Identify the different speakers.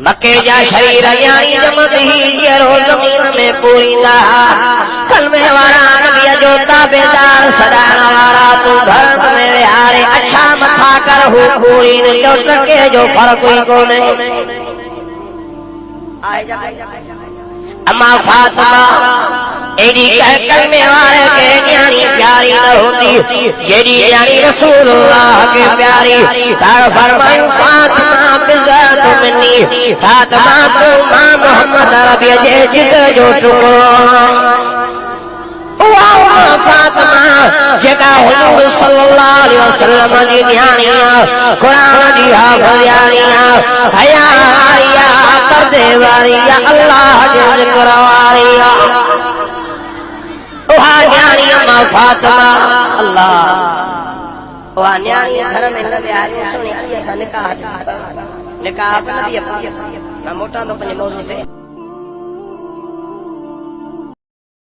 Speaker 1: मक्के जा शरीर न्याणी जमती ये रोज जमीन में पूरी दा कलमे वाला नबी जो ताबेदार सदान वाला तू धर्म में विहारे अच्छा मथा कर हो पूरी ने जो टके जो फर्क कोई को नहीं अम्मा फातिमा एडी कह कलमे वाले के न्याणी प्यारी न होती जेडी न्याणी रसूलुल्लाह के प्यारी तार फरमायो फातिमा बिज़त मिन्नी फातिमा तू मां मोहम्मद अरबी जे जिद जो टुकड़ो फातिमा जेका हुजूर सल्लल्लाहु अलैहि वसल्लम जी न्याणी कुरान जी हाफ़िज़ हया आया पर्दे वाली अल्लाह जे ज़िक्र वाली न्याणी अम्मा फातिमा अल्लाह न्याणी घर में न विहारी सुनी असां निकाह न मोटा तो पंहिंजे मौजू ते